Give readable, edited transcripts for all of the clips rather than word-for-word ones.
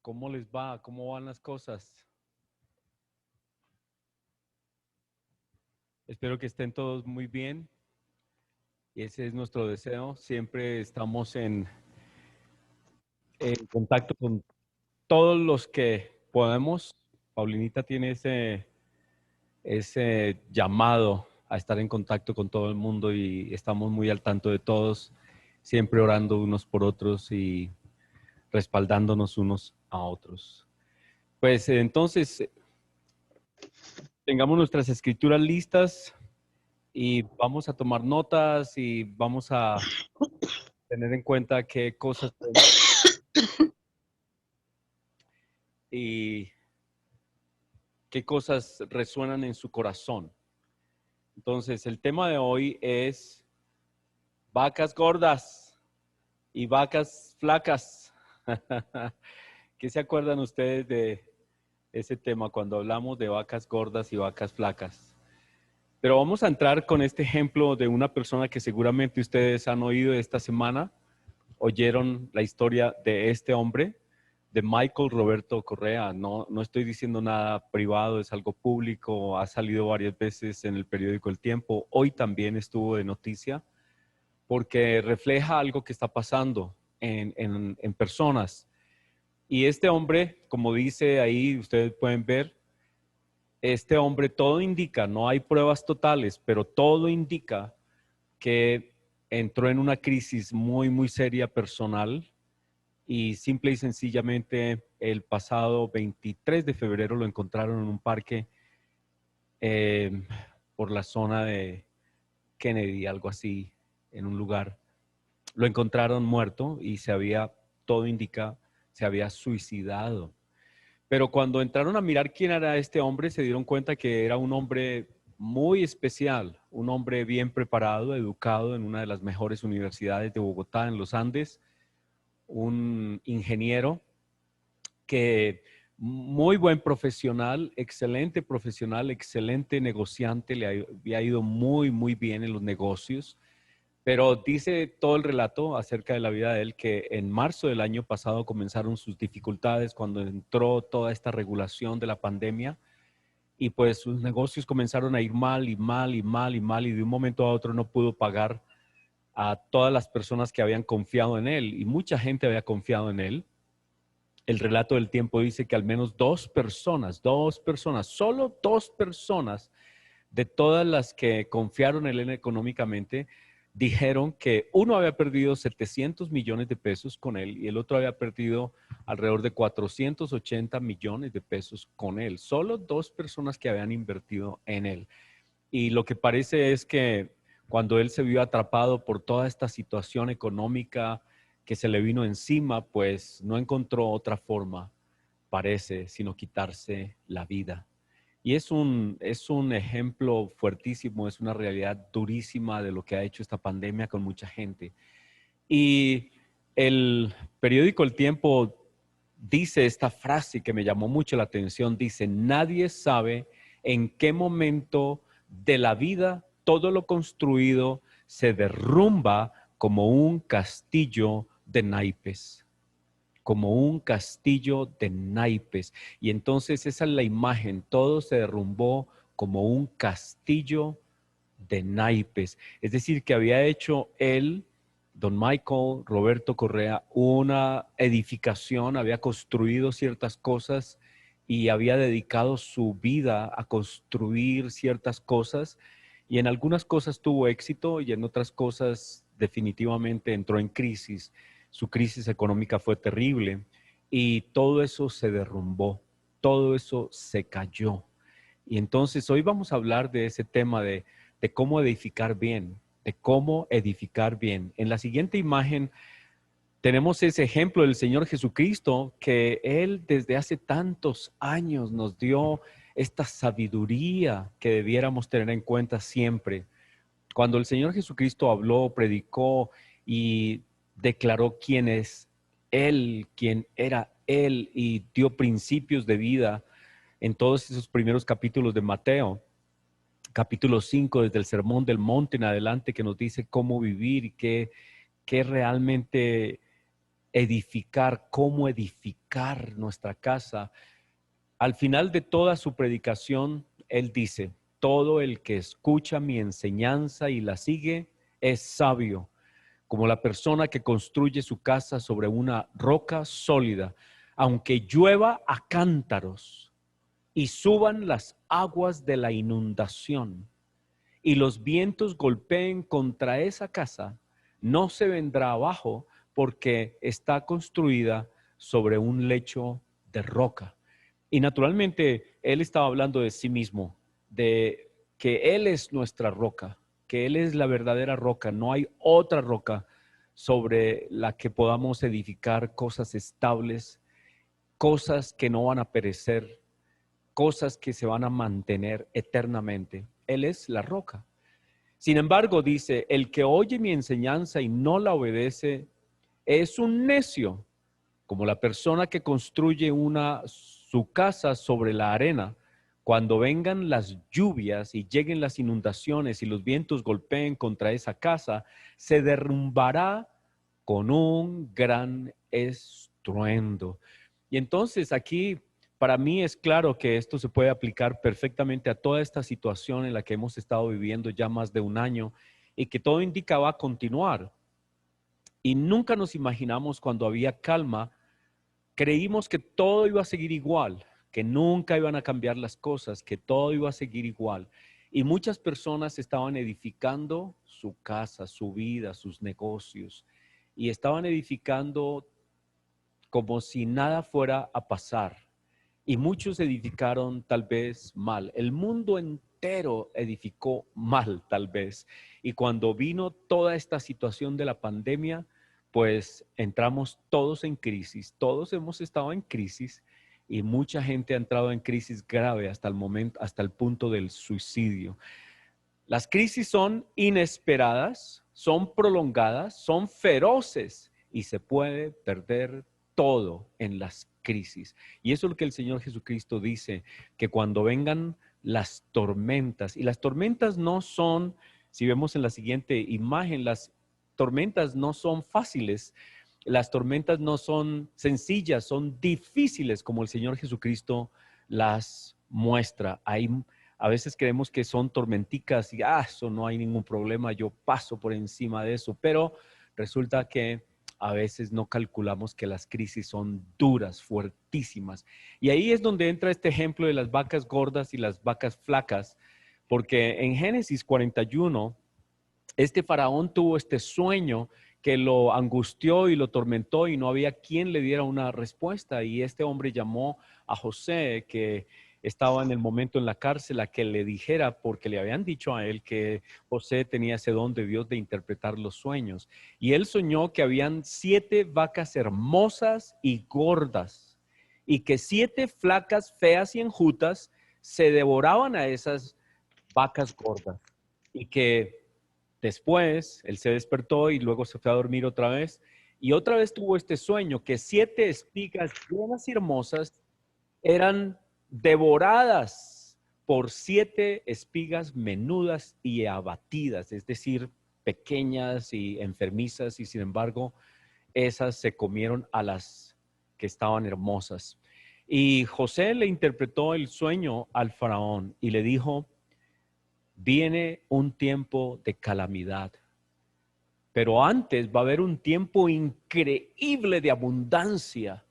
¿Cómo les va? ¿Cómo van las cosas? Espero que estén todos muy bien y ese es nuestro deseo. Siempre estamos en contacto con todos los que podemos. Paulinita tiene ese llamado a estar en contacto con todo el mundo y estamos muy al tanto de todos, siempre orando unos por otros y respaldándonos unos a otros. Pues entonces, tengamos nuestras escrituras listas. Y vamos a tomar notas y vamos a tener en cuenta qué cosas y qué cosas resuenan en su corazón. Entonces, el tema de hoy es vacas gordas y vacas flacas. ¿Qué se acuerdan ustedes de ese tema cuando hablamos de vacas gordas y vacas flacas? Pero vamos a entrar con este ejemplo de una persona que seguramente ustedes han oído esta semana. Oyeron la historia de este hombre, de Michael Roberto Correa. No estoy diciendo nada privado, es algo público, ha salido varias veces en el periódico El Tiempo, hoy también estuvo de noticia, porque refleja algo que está pasando en personas. Y este hombre, como dice ahí, ustedes pueden ver, este hombre todo indica, no hay pruebas totales, pero todo indica que entró en una crisis muy, muy seria personal y simple y sencillamente el pasado 23 de febrero lo encontraron en un parque eh, por la zona de Kennedy, algo así, en un lugar. Lo encontraron muerto y todo indica, se había suicidado. Pero cuando entraron a mirar quién era este hombre, se dieron cuenta que era un hombre muy especial, un hombre bien preparado, educado en una de las mejores universidades de Bogotá, en los Andes, un ingeniero que muy buen profesional, excelente negociante, había ido muy, muy bien en los negocios, pero dice todo el relato acerca de la vida de él que en marzo del año pasado comenzaron sus dificultades cuando entró toda esta regulación de la pandemia y pues sus negocios comenzaron a ir mal y mal y mal y mal y de un momento a otro no pudo pagar a todas las personas que habían confiado en él y mucha gente había confiado en él. El relato del tiempo dice que al menos dos personas, solo dos personas de todas las que confiaron en él económicamente, dijeron que uno había perdido 700 millones de pesos con él y el otro había perdido alrededor de 480 millones de pesos con él. Solo dos personas que habían invertido en él. Y lo que parece es que cuando él se vio atrapado por toda esta situación económica que se le vino encima, pues no encontró otra forma, parece, sino quitarse la vida. Y es un ejemplo fuertísimo, es una realidad durísima de lo que ha hecho esta pandemia con mucha gente. Y el periódico El Tiempo dice esta frase que me llamó mucho la atención, dice, nadie sabe en qué momento de la vida todo lo construido se derrumba como un castillo de naipes, como un castillo de naipes. Y entonces esa es la imagen, todo se derrumbó como un castillo de naipes. Es decir, que había hecho él, don Michael Roberto Correa, una edificación, había construido ciertas cosas y había dedicado su vida a construir ciertas cosas y en algunas cosas tuvo éxito y en otras cosas definitivamente entró en crisis. Su crisis económica fue terrible y todo eso se derrumbó, todo eso se cayó. Y entonces hoy vamos a hablar de ese tema de cómo edificar bien, de cómo edificar bien. En la siguiente imagen tenemos ese ejemplo del Señor Jesucristo, que Él desde hace tantos años nos dio esta sabiduría que debiéramos tener en cuenta siempre. Cuando el Señor Jesucristo habló, predicó y declaró quién es Él, quién era Él y dio principios de vida en todos esos primeros capítulos de Mateo, capítulo 5 desde el Sermón del Monte en adelante, que nos dice cómo vivir y qué realmente edificar, cómo edificar nuestra casa. Al final de toda su predicación, él dice, todo el que escucha mi enseñanza y la sigue es sabio, como la persona que construye su casa sobre una roca sólida, aunque llueva a cántaros y suban las aguas de la inundación y los vientos golpeen contra esa casa, no se vendrá abajo porque está construida sobre un lecho de roca. Y naturalmente él estaba hablando de sí mismo, de que él es nuestra roca, que él es la verdadera roca, no hay otra roca sobre la que podamos edificar cosas estables, cosas que no van a perecer, cosas que se van a mantener eternamente. Él es la roca. Sin embargo, dice, el que oye mi enseñanza y no la obedece es un necio, como la persona que construye su casa sobre la arena. Cuando vengan las lluvias y lleguen las inundaciones y los vientos golpeen contra esa casa, se derrumbará con un gran estruendo. Y entonces aquí para mí es claro que esto se puede aplicar perfectamente a toda esta situación en la que hemos estado viviendo ya más de un año y que todo indica va a continuar. Y nunca nos imaginamos cuando había calma, creímos que todo iba a seguir igual, que nunca iban a cambiar las cosas, que todo iba a seguir igual. Y muchas personas estaban edificando su casa, su vida, sus negocios, y estaban edificando como si nada fuera a pasar. Y muchos edificaron tal vez mal. El mundo entero edificó mal tal vez. Y cuando vino toda esta situación de la pandemia, pues entramos todos en crisis. Todos hemos estado en crisis y mucha gente ha entrado en crisis grave hasta el momento, hasta el punto del suicidio. Las crisis son inesperadas, son prolongadas, son feroces y se puede perder todo en las crisis. Y eso es lo que el Señor Jesucristo dice, que cuando vengan las tormentas, y las tormentas no son, si vemos en la siguiente imagen, las tormentas no son fáciles, las tormentas no son sencillas, son difíciles como el Señor Jesucristo las muestra. A veces creemos que son tormenticas y eso no hay ningún problema, yo paso por encima de eso, pero resulta que a veces no calculamos que las crisis son duras, fuertísimas. Y ahí es donde entra este ejemplo de las vacas gordas y las vacas flacas, porque en Génesis 41, este faraón tuvo este sueño que lo angustió y lo tormentó y no había quien le diera una respuesta. Y este hombre llamó a José, que estaba en el momento en la cárcel, a que le dijera, porque le habían dicho a él que José tenía ese don de Dios de interpretar los sueños. Y él soñó que habían 7 vacas hermosas y gordas, y que 7 flacas, feas y enjutas se devoraban a esas vacas gordas. Y que después él se despertó y luego se fue a dormir otra vez. Y otra vez tuvo este sueño, que 7 espigas buenas y hermosas eran devoradas por 7 espigas menudas y abatidas, es decir, pequeñas y enfermizas, y sin embargo, esas se comieron a las que estaban hermosas. Y José le interpretó el sueño al faraón y le dijo, viene un tiempo de calamidad, pero antes va a haber un tiempo increíble de abundancia.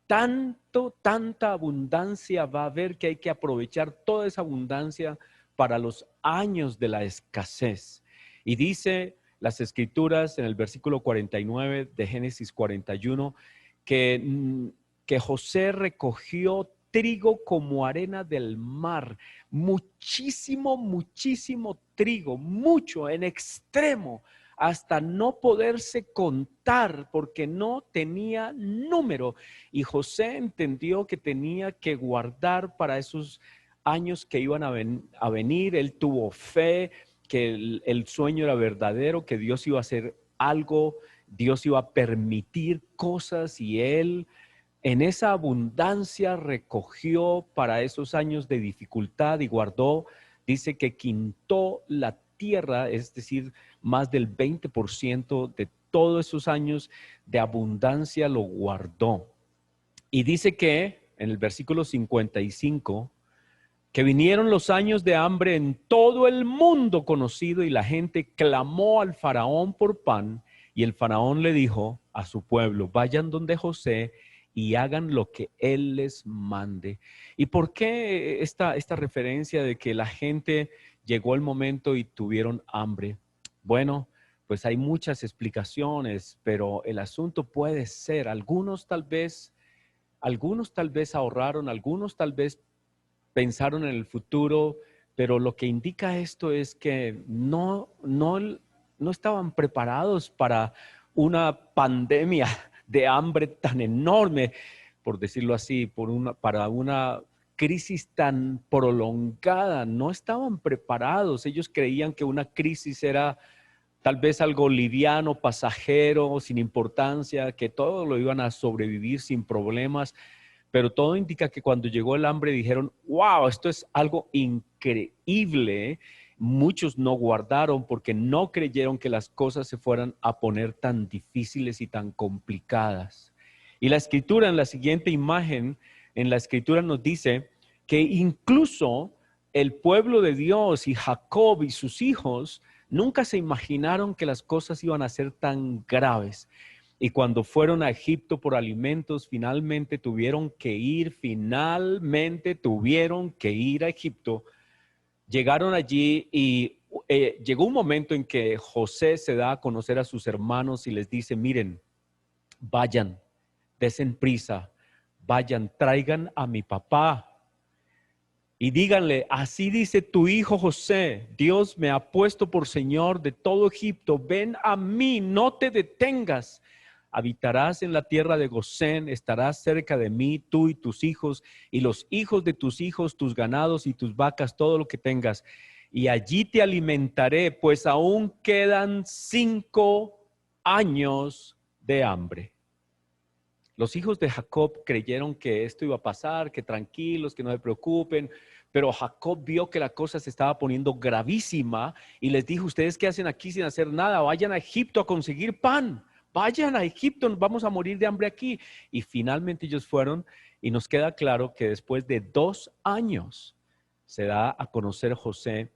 Tanta abundancia va a haber que hay que aprovechar toda esa abundancia para los años de la escasez. Y dice las escrituras en el versículo 49 de Génesis 41 que José recogió trigo como arena del mar, muchísimo trigo, mucho en extremo, hasta no poderse contar porque no tenía número. Y José entendió que tenía que guardar para esos años que iban a venir. Él tuvo fe que el sueño era verdadero, que Dios iba a hacer algo, Dios iba a permitir cosas y él en esa abundancia recogió para esos años de dificultad y guardó, dice que quintó la tierra, es decir, más del 20% de todos esos años de abundancia lo guardó. Y dice que en el versículo 55, que vinieron los años de hambre en todo el mundo conocido y la gente clamó al faraón por pan y el faraón le dijo a su pueblo, vayan donde José y hagan lo que él les mande. ¿Y por qué esta referencia de que la gente llegó el momento y tuvieron hambre? Bueno, pues hay muchas explicaciones, pero el asunto puede ser, algunos tal vez ahorraron, algunos tal vez pensaron en el futuro, pero lo que indica esto es que no estaban preparados para una pandemia de hambre tan enorme, por decirlo así, para una crisis tan prolongada. No estaban preparados. Ellos creían que una crisis era tal vez algo liviano, pasajero, sin importancia, que todo lo iban a sobrevivir sin problemas. Pero todo indica que cuando llegó el hambre dijeron, wow, esto es algo increíble. Muchos no guardaron porque no creyeron que las cosas se fueran a poner tan difíciles y tan complicadas. Y la escritura en la siguiente imagen, en la escritura nos dice que incluso el pueblo de Dios y Jacob y sus hijos nunca se imaginaron que las cosas iban a ser tan graves. Y cuando fueron a Egipto por alimentos, finalmente tuvieron que ir a Egipto. Llegaron allí y llegó un momento en que José se da a conocer a sus hermanos y les dice, miren, vayan, desen prisa, vayan, traigan a mi papá. Y díganle, así dice tu hijo José, Dios me ha puesto por Señor de todo Egipto, ven a mí, no te detengas. Habitarás en la tierra de Gosén, estarás cerca de mí, tú y tus hijos, y los hijos de tus hijos, tus ganados y tus vacas, todo lo que tengas. Y allí te alimentaré, pues aún quedan 5 años de hambre. Los hijos de Jacob creyeron que esto iba a pasar, que tranquilos, que no se preocupen, pero Jacob vio que la cosa se estaba poniendo gravísima y les dijo, ¿ustedes qué hacen aquí sin hacer nada? Vayan a Egipto a conseguir pan, vayan a Egipto, nos vamos a morir de hambre aquí. Y finalmente ellos fueron y nos queda claro que después de 2 años se da a conocer José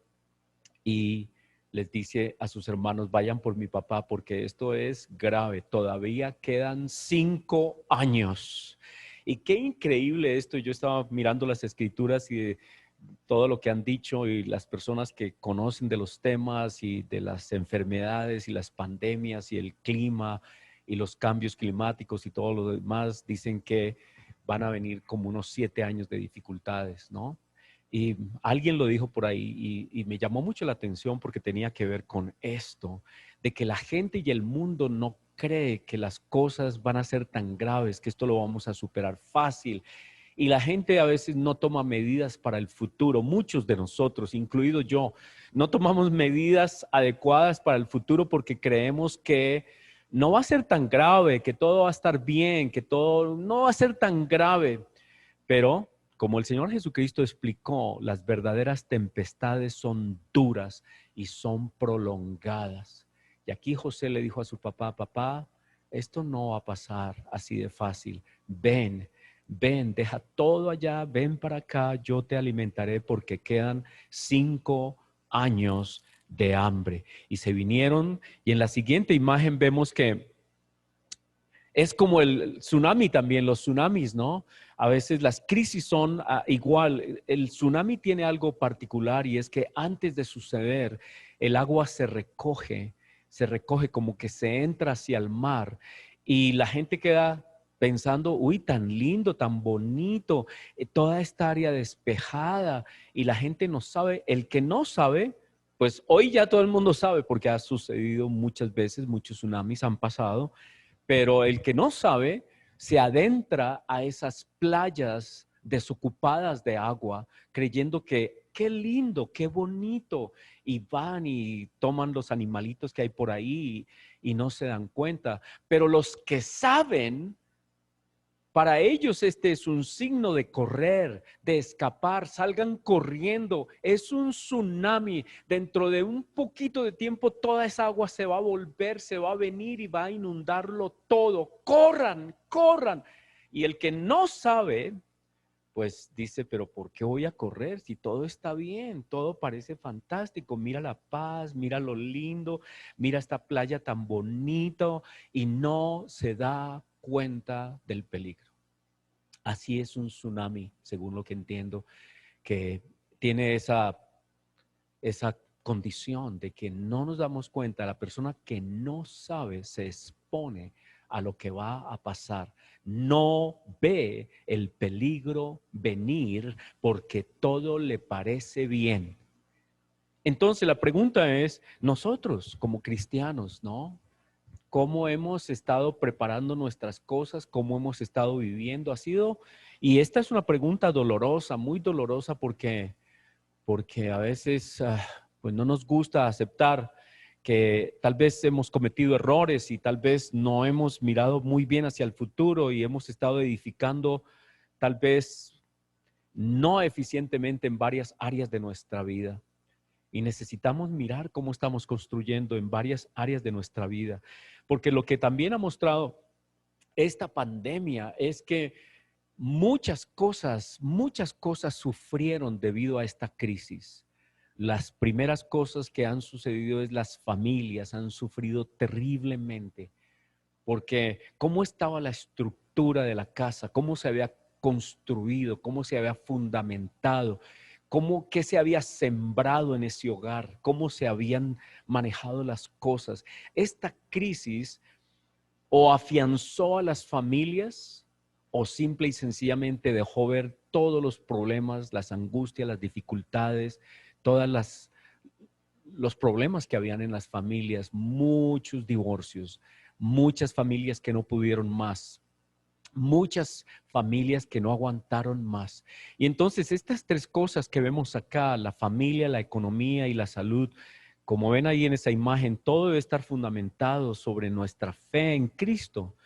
y les dice a sus hermanos, vayan por mi papá porque esto es grave, todavía quedan 5 años. Y qué increíble esto, yo estaba mirando las escrituras y todo lo que han dicho y las personas que conocen de los temas y de las enfermedades y las pandemias y el clima y los cambios climáticos y todo lo demás, dicen que van a venir como unos 7 años de dificultades, ¿no? Y alguien lo dijo por ahí y me llamó mucho la atención porque tenía que ver con esto, de que la gente y el mundo no cree que las cosas van a ser tan graves, que esto lo vamos a superar fácil. Y la gente a veces no toma medidas para el futuro. Muchos de nosotros, incluido yo, no tomamos medidas adecuadas para el futuro porque creemos que no va a ser tan grave, que todo va a estar bien, que todo no va a ser tan grave. Pero como el Señor Jesucristo explicó, las verdaderas tempestades son duras y son prolongadas. Y aquí José le dijo a su papá, papá, esto no va a pasar así de fácil. Ven, ven, deja todo allá, ven para acá, yo te alimentaré porque quedan 5 años de hambre. Y se vinieron y en la siguiente imagen vemos que es como el tsunami también, los tsunamis, ¿no? A veces las crisis son igual. El tsunami tiene algo particular y es que antes de suceder, el agua se recoge como que se entra hacia el mar y la gente queda pensando, uy, tan lindo, tan bonito, toda esta área despejada y la gente no sabe, el que no sabe, pues hoy ya todo el mundo sabe porque ha sucedido muchas veces, muchos tsunamis han pasado, pero el que no sabe se adentra a esas playas desocupadas de agua, creyendo que qué lindo, qué bonito, y van y toman los animalitos que hay por ahí y no se dan cuenta. Pero los que saben Para ellos este es un signo de correr, de escapar, salgan corriendo. Es un tsunami. Dentro de un poquito de tiempo toda esa agua se va a volver, se va a venir y va a inundarlo todo. Corran, corran. Y el que no sabe, pues dice, pero ¿por qué voy a correr si todo está bien? Todo parece fantástico. Mira la paz, mira lo lindo, mira esta playa tan bonito y no se da cuenta del peligro. Así es un tsunami, según lo que entiendo, que tiene esa condición de que no nos damos cuenta. La persona que no sabe se expone a lo que va a pasar. No ve el peligro venir porque todo le parece bien. Entonces la pregunta es, nosotros como cristianos, ¿no? ¿Cómo hemos estado preparando nuestras cosas? ¿Cómo hemos estado viviendo? Y esta es una pregunta dolorosa, muy dolorosa porque a veces pues no nos gusta aceptar que tal vez hemos cometido errores y tal vez no hemos mirado muy bien hacia el futuro y hemos estado edificando tal vez no eficientemente en varias áreas de nuestra vida. Y necesitamos mirar cómo estamos construyendo en varias áreas de nuestra vida. Porque lo que también ha mostrado esta pandemia es que muchas cosas sufrieron debido a esta crisis. Las primeras cosas que han sucedido es las familias han sufrido terriblemente, porque cómo estaba la estructura de la casa, cómo se había construido, cómo se había fundamentado, qué se había sembrado en ese hogar, cómo se habían manejado las cosas. Esta crisis o afianzó a las familias o simple y sencillamente dejó ver todos los problemas, las angustias, las dificultades, los problemas que habían en las familias, muchos divorcios, muchas familias que no pudieron más, muchas familias que no aguantaron más. Y entonces estas tres cosas que vemos acá, la familia, la economía y la salud, como ven ahí en esa imagen, todo debe estar fundamentado sobre nuestra fe en Cristo.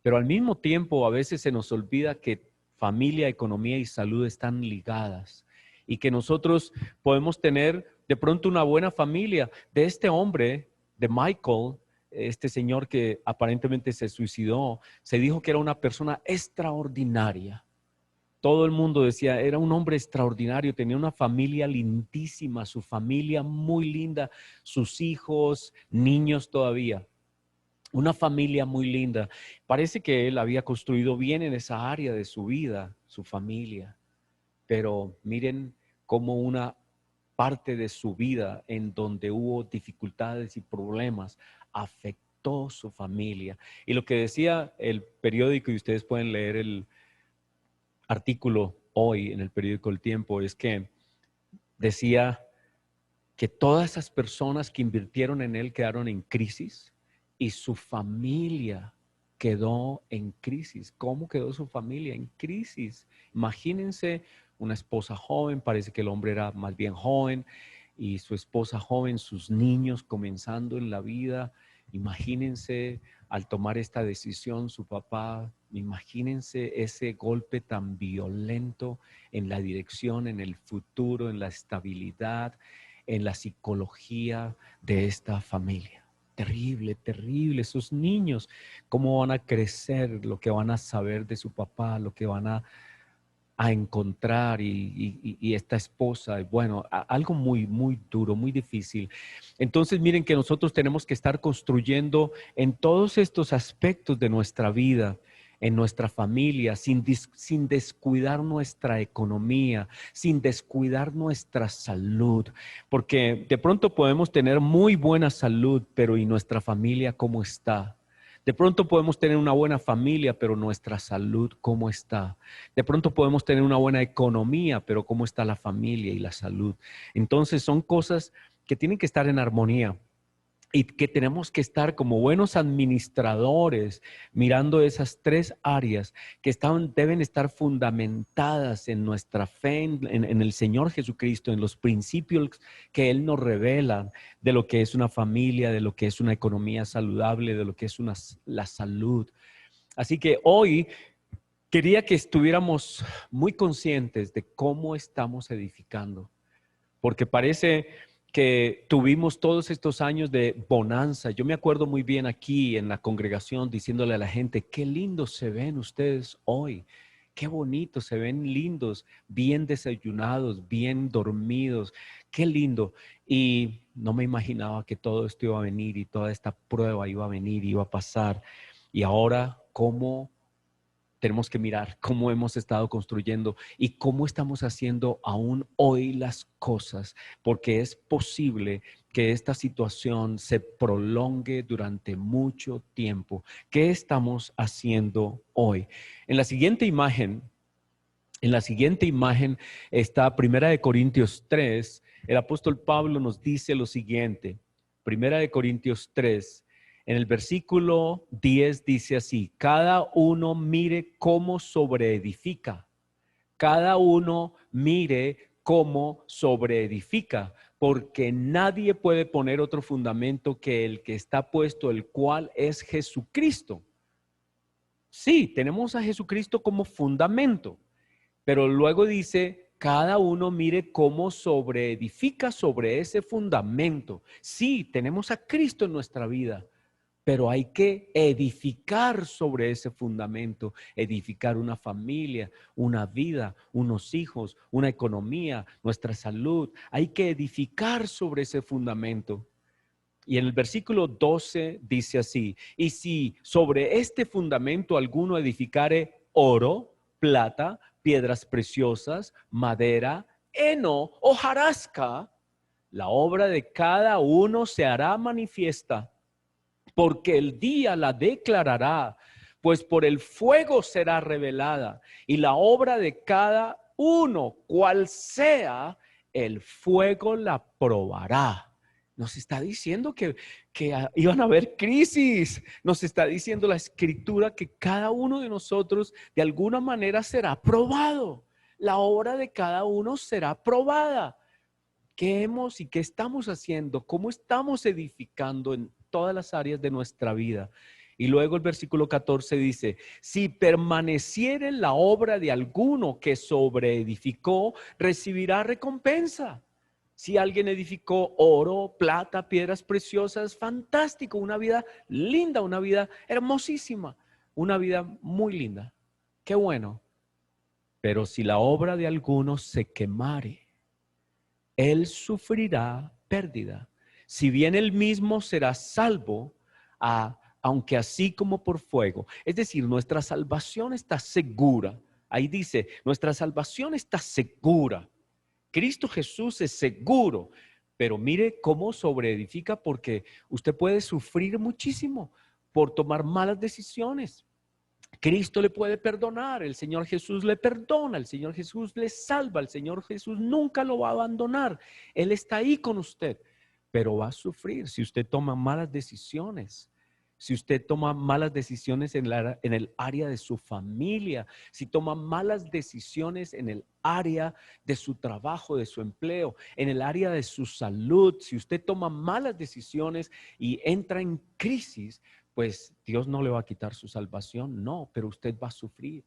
Pero al mismo tiempo, a veces se nos olvida que familia, economía y salud están ligadas y que nosotros podemos tener de pronto una buena familia. De este hombre, de Michael, este señor que aparentemente se suicidó, se dijo que era una persona extraordinaria. Todo el mundo decía, era un hombre extraordinario, tenía una familia lindísima, su familia muy linda, sus hijos, niños todavía. Una familia muy linda. Parece que él había construido bien en esa área de su vida, su familia. Pero miren cómo una parte de su vida en donde hubo dificultades y problemas afectó su familia. Y lo que decía el periódico, y ustedes pueden leer el artículo hoy en el periódico El Tiempo, es que decía que todas esas personas que invirtieron en él quedaron en crisis y su familia quedó en crisis. ¿Cómo quedó su familia? En crisis. Imagínense una esposa joven, parece que el hombre era más bien joven, y su esposa joven, sus niños comenzando en la vida. Imagínense al tomar esta decisión su papá, imagínense ese golpe tan violento en la dirección, en el futuro, en la estabilidad, en la psicología de esta familia. Terrible, terrible. Esos niños, cómo van a crecer, lo que van a saber de su papá, lo que van a encontrar y esta esposa, bueno, algo muy, muy duro, muy difícil. Entonces, miren que nosotros tenemos que estar construyendo en todos estos aspectos de nuestra vida, en nuestra familia, sin descuidar nuestra economía, sin descuidar nuestra salud, porque de pronto podemos tener muy buena salud, pero ¿y nuestra familia cómo está? De pronto podemos tener una buena familia, pero nuestra salud, ¿cómo está? De pronto podemos tener una buena economía, pero ¿cómo está la familia y la salud? Entonces son cosas que tienen que estar en armonía y que tenemos que estar como buenos administradores mirando esas tres áreas que deben estar fundamentadas en nuestra fe en el Señor Jesucristo, en los principios que Él nos revela de lo que es una familia, de lo que es una economía saludable, de lo que es la salud. Así que hoy Quería que estuviéramos muy conscientes de cómo estamos edificando, porque parece que tuvimos todos estos años de bonanza. Yo me acuerdo muy bien aquí en la congregación diciéndole a la gente, qué lindos se ven ustedes hoy, qué bonitos, se ven lindos, bien desayunados, bien dormidos, qué lindo. Y no me imaginaba que todo esto iba a venir y toda esta prueba iba a venir, iba a pasar. Y ahora, ¿cómo? Tenemos que mirar cómo hemos estado construyendo y cómo estamos haciendo aún hoy las cosas, porque es posible que esta situación se prolongue durante mucho tiempo. ¿Qué estamos haciendo hoy? En la siguiente imagen, está Primera de Corintios 3. El apóstol Pablo nos dice lo siguiente. Primera de Corintios 3. En el versículo 10 dice así: cada uno mire cómo sobreedifica. Cada uno mire cómo sobreedifica, porque nadie puede poner otro fundamento que el que está puesto, el cual es Jesucristo. Sí, tenemos a Jesucristo como fundamento. Pero luego dice, cada uno mire cómo sobreedifica sobre ese fundamento. Sí, tenemos a Cristo en nuestra vida, pero hay que edificar sobre ese fundamento, edificar una familia, una vida, unos hijos, una economía, nuestra salud. Hay que edificar sobre ese fundamento. Y en el versículo 12 dice así: y si sobre este fundamento alguno edificare oro, plata, piedras preciosas, madera, heno, hojarasca, la obra de cada uno se hará manifiesta, porque el día la declarará, pues por el fuego será revelada, y la obra de cada uno, cual sea, el fuego la probará. Nos está diciendo que iban a haber crisis. Nos está diciendo la Escritura que cada uno de nosotros de alguna manera será probado. La obra de cada uno será probada. ¿Qué hemos y qué estamos haciendo? ¿Cómo estamos edificando en todas las áreas de nuestra vida? Y luego el versículo 14 dice: si permaneciere la obra de alguno que sobreedificó, recibirá recompensa. Si alguien edificó oro, plata, piedras preciosas, fantástico, una vida linda, una vida hermosísima, una vida muy linda. Qué bueno. Pero si la obra de alguno se quemare, él sufrirá pérdida. Si bien él mismo será salvo, aunque así como por fuego. Es decir, nuestra salvación está segura. Ahí dice, nuestra salvación está segura. Cristo Jesús es seguro, pero mire cómo sobreedifica, porque usted puede sufrir muchísimo por tomar malas decisiones. Cristo le puede perdonar, el Señor Jesús le perdona, el Señor Jesús le salva, el Señor Jesús nunca lo va a abandonar. Él está ahí con usted, pero va a sufrir si usted toma malas decisiones. Si usted toma malas decisiones en el área de su familia, si toma malas decisiones en el área de su trabajo, de su empleo, en el área de su salud, si usted toma malas decisiones y entra en crisis, pues Dios no le va a quitar su salvación, no, pero usted va a sufrir,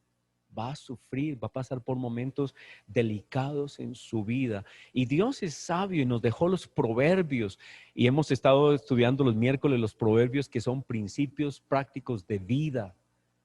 va a pasar por momentos delicados en su vida. Y Dios es sabio y nos dejó los proverbios, y hemos estado estudiando los miércoles los proverbios, que son principios prácticos de vida.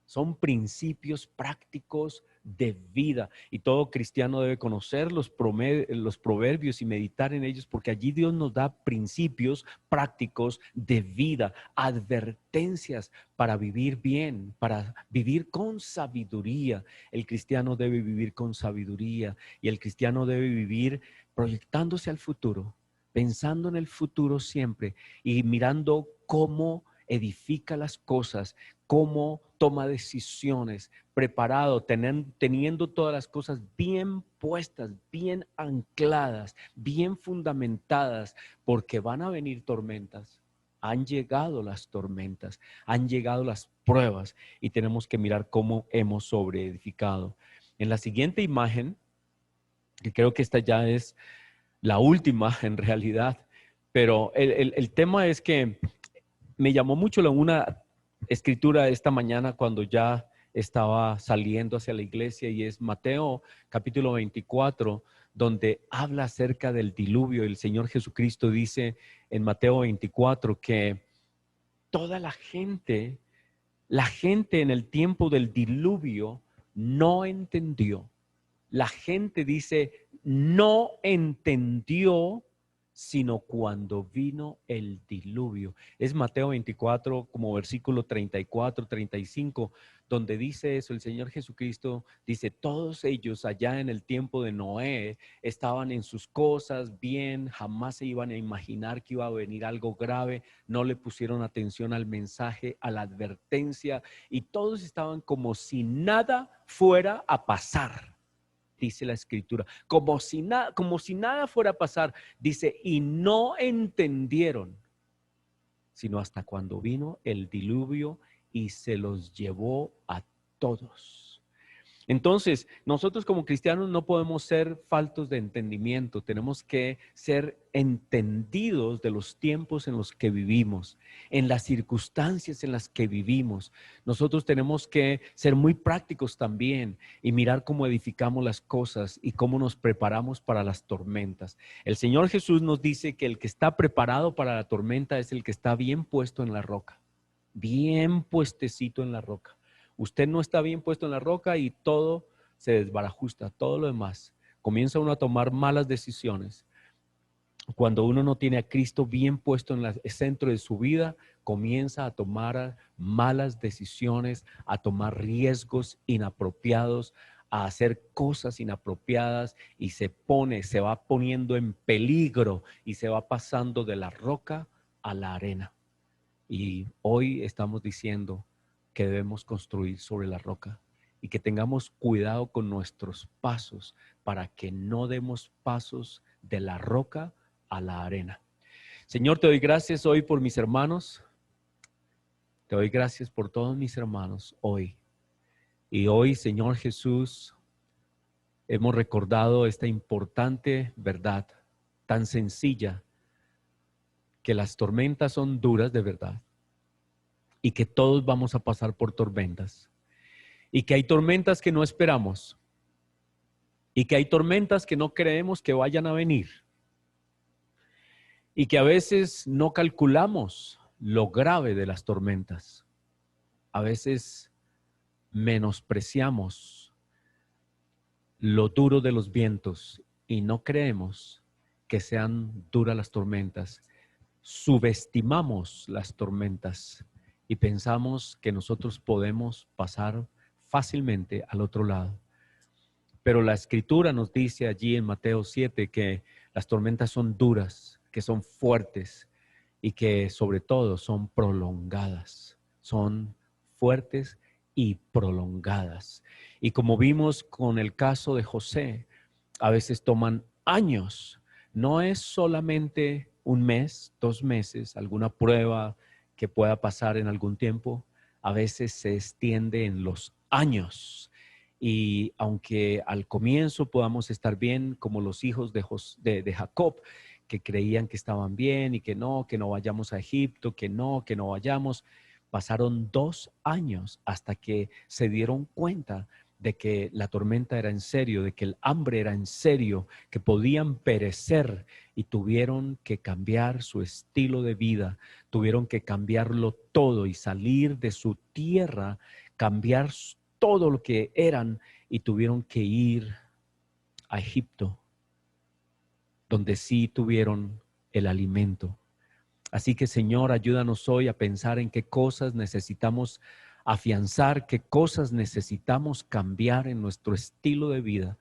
Son principios prácticos de vida, y todo cristiano debe conocer los proverbios y meditar en ellos, porque allí Dios nos da principios prácticos de vida, advertencias para vivir bien, para vivir con sabiduría. El cristiano debe vivir con sabiduría, y el cristiano debe vivir proyectándose al futuro, pensando en el futuro siempre y mirando cómo edifica las cosas, cómo toma decisiones, preparado, teniendo todas las cosas bien puestas, bien ancladas, bien fundamentadas, porque van a venir tormentas. Han llegado las tormentas, han llegado las pruebas, y tenemos que mirar cómo hemos sobreedificado. En la siguiente imagen, que creo que esta ya es la última en realidad, pero el tema es que me llamó mucho una escritura esta mañana cuando ya estaba saliendo hacia la iglesia, y es Mateo capítulo 24, donde habla acerca del diluvio. El Señor Jesucristo dice en Mateo 24 que toda la gente en el tiempo del diluvio no entendió. La gente dice, no entendió sino cuando vino el diluvio. Es Mateo 24, como versículo 34, 35, donde dice eso. El Señor Jesucristo dice, todos ellos allá en el tiempo de Noé estaban en sus cosas bien, jamás se iban a imaginar que iba a venir algo grave, no le pusieron atención al mensaje, a la advertencia, y todos estaban como si nada fuera a pasar. Dice la escritura, como si nada fuera a pasar. Dice, y no entendieron, sino hasta cuando vino el diluvio y se los llevó a todos. Entonces, nosotros como cristianos no podemos ser faltos de entendimiento, tenemos que ser entendidos de los tiempos en los que vivimos, en las circunstancias en las que vivimos. Nosotros tenemos que ser muy prácticos también y mirar cómo edificamos las cosas y cómo nos preparamos para las tormentas. El Señor Jesús nos dice que el que está preparado para la tormenta es el que está bien puesto en la roca, bien puestecito en la roca. Usted no está bien puesto en la roca y todo se desbarajusta, todo lo demás. Comienza uno a tomar malas decisiones. Cuando uno no tiene a Cristo bien puesto en el centro de su vida, comienza a tomar malas decisiones, a tomar riesgos inapropiados, a hacer cosas inapropiadas, y se va poniendo en peligro y se va pasando de la roca a la arena. Y hoy estamos diciendo que debemos construir sobre la roca y que tengamos cuidado con nuestros pasos para que no demos pasos de la roca a la arena. Señor, te doy gracias hoy por mis hermanos. Te doy gracias por todos mis hermanos hoy. Y hoy, Señor Jesús, hemos recordado esta importante verdad tan sencilla, que las tormentas son duras de verdad y que todos vamos a pasar por tormentas, y que hay tormentas que no esperamos, y que hay tormentas que no creemos que vayan a venir, y que a veces no calculamos lo grave de las tormentas. A veces menospreciamos lo duro de los vientos y no creemos que sean duras las tormentas. Subestimamos las tormentas y pensamos que nosotros podemos pasar fácilmente al otro lado. Pero la escritura nos dice allí en Mateo 7 que las tormentas son duras, que son fuertes y que sobre todo son prolongadas. Son fuertes y prolongadas. Y como vimos con el caso de José, a veces toman años. No es solamente un mes, 2 meses, alguna prueba que pueda pasar en algún tiempo. A veces se extiende en los años. Y aunque al comienzo podamos estar bien, como los hijos de Jacob, que creían que estaban bien y que no vayamos a Egipto, que no vayamos, pasaron 2 años hasta que se dieron cuenta de que la tormenta era en serio, de que el hambre era en serio, que podían perecer, y tuvieron que cambiar su estilo de vida, tuvieron que cambiarlo todo y salir de su tierra, cambiar todo lo que eran, y tuvieron que ir a Egipto, donde sí tuvieron el alimento. Así que, Señor, ayúdanos hoy a pensar en qué cosas necesitamos afianzar, qué cosas necesitamos cambiar en nuestro estilo de vida,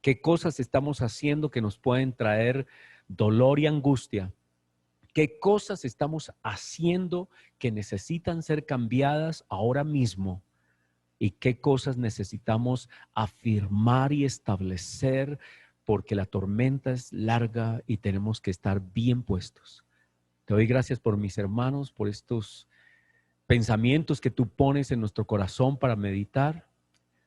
qué cosas estamos haciendo que nos pueden traer dolor y angustia, qué cosas estamos haciendo que necesitan ser cambiadas ahora mismo, y qué cosas necesitamos afirmar y establecer, porque la tormenta es larga y tenemos que estar bien puestos. Te doy gracias por mis hermanos, por estos pensamientos que tú pones en nuestro corazón para meditar.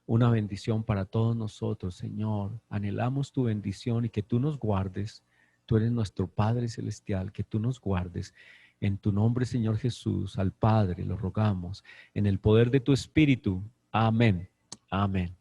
Una bendición para todos nosotros, Señor. Anhelamos tu bendición y que tú nos guardes. Tú eres nuestro Padre Celestial, que tú nos guardes. En tu nombre, Señor Jesús, al Padre lo rogamos, en el poder de tu Espíritu, Amén. Amén.